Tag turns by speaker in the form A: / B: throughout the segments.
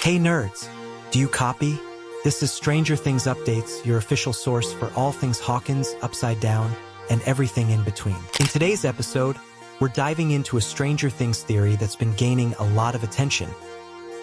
A: Hey nerds, do you copy? This is Stranger Things Updates, your official source for all things Hawkins, Upside Down, and everything in between. In today's episode, we're diving into a Stranger Things theory that's been gaining a lot of attention.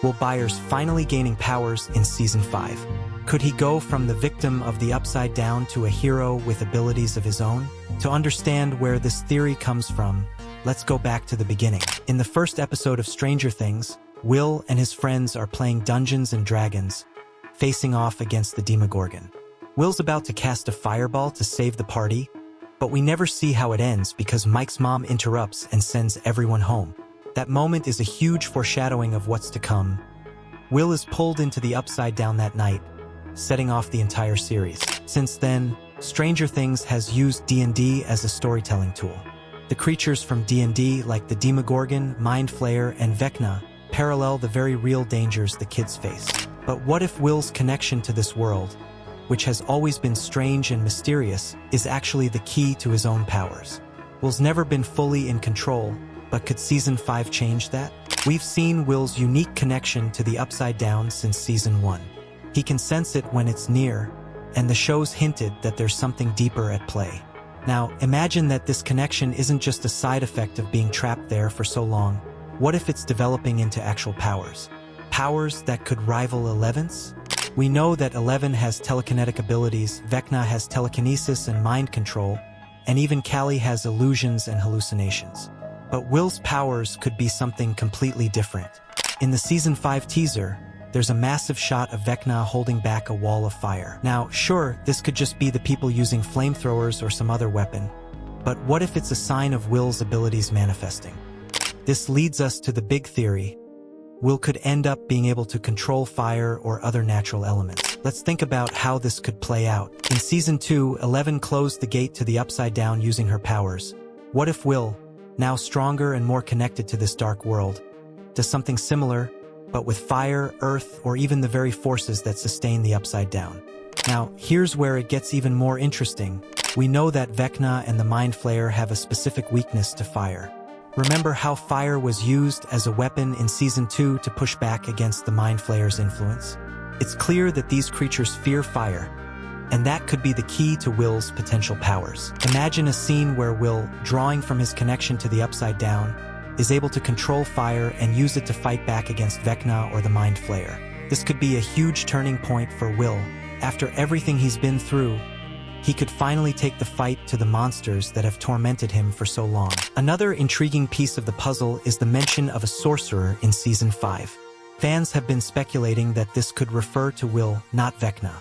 A: Will Byers finally gaining powers in Season 5? Could he go from the victim of the Upside Down to a hero with abilities of his own? To understand where this theory comes from, let's go back to the beginning. In the first episode of Stranger Things, Will and his friends are playing Dungeons and Dragons, facing off against the Demogorgon. Will's about to cast a fireball to save the party, but we never see how it ends because Mike's mom interrupts and sends everyone home. That moment is a huge foreshadowing of what's to come. Will is pulled into the Upside Down that night, setting off the entire series. Since then, Stranger Things has used D&D as a storytelling tool. The creatures from D&D, like the Demogorgon, Mind Flayer, and Vecna, parallel the very real dangers the kids face. But what if Will's connection to this world, which has always been strange and mysterious, is actually the key to his own powers? Will's never been fully in control, but could Season 5 change that? We've seen Will's unique connection to the Upside Down since Season 1. He can sense it when it's near, and the show's hinted that there's something deeper at play. Now, imagine that this connection isn't just a side effect of being trapped there for so long. What if it's developing into actual powers? Powers that could rival Eleven's? We know that Eleven has telekinetic abilities, Vecna has telekinesis and mind control, and even Callie has illusions and hallucinations. But Will's powers could be something completely different. In the Season 5 teaser, there's a massive shot of Vecna holding back a wall of fire. Now, sure, this could just be the people using flamethrowers or some other weapon, but what if it's a sign of Will's abilities manifesting? This leads us to the big theory. Will could end up being able to control fire or other natural elements. Let's think about how this could play out. In Season 2, Eleven closed the gate to the Upside Down using her powers. What if Will, now stronger and more connected to this dark world, does something similar, but with fire, earth, or even the very forces that sustain the Upside Down? Now, here's where it gets even more interesting. We know that Vecna and the Mind Flayer have a specific weakness to fire. Remember how fire was used as a weapon in Season 2 to push back against the Mind Flayer's influence? It's clear that these creatures fear fire, and that could be the key to Will's potential powers. Imagine a scene where Will, drawing from his connection to the Upside Down, is able to control fire and use it to fight back against Vecna or the Mind Flayer. This could be a huge turning point for Will. After everything he's been through, he could finally take the fight to the monsters that have tormented him for so long. Another intriguing piece of the puzzle is the mention of a sorcerer in Season 5. Fans have been speculating that this could refer to Will, not Vecna.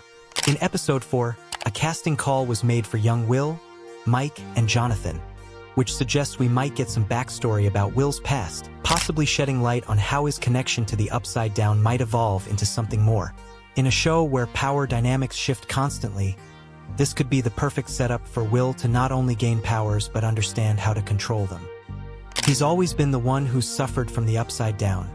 A: In Episode 4, a casting call was made for young Will, Mike, and Jonathan, which suggests we might get some backstory about Will's past, possibly shedding light on how his connection to the Upside Down might evolve into something more. In a show where power dynamics shift constantly, this could be the perfect setup for Will to not only gain powers but understand how to control them. He's always been the one who's suffered from the Upside Down,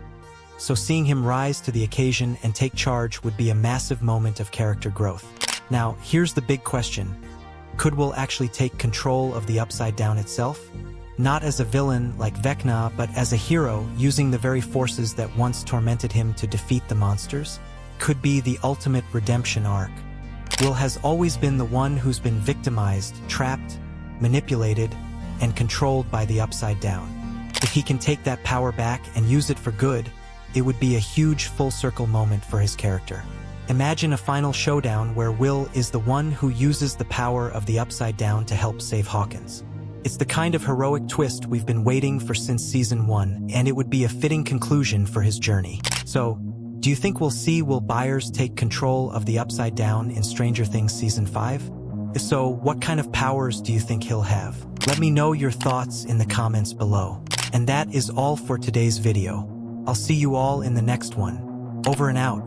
A: so seeing him rise to the occasion and take charge would be a massive moment of character growth. Now, here's the big question. Could Will actually take control of the Upside Down itself? Not as a villain like Vecna, but as a hero, using the very forces that once tormented him to defeat the monsters? Could be the ultimate redemption arc. Will has always been the one who's been victimized, trapped, manipulated, and controlled by the Upside Down. If he can take that power back and use it for good, it would be a huge full-circle moment for his character. Imagine a final showdown where Will is the one who uses the power of the Upside Down to help save Hawkins. It's the kind of heroic twist we've been waiting for since Season 1, and it would be a fitting conclusion for his journey. So, do you think we'll see Will Byers take control of the Upside Down in Stranger Things Season 5? If so, what kind of powers do you think he'll have? Let me know your thoughts in the comments below. And that is all for today's video. I'll see you all in the next one. Over and out.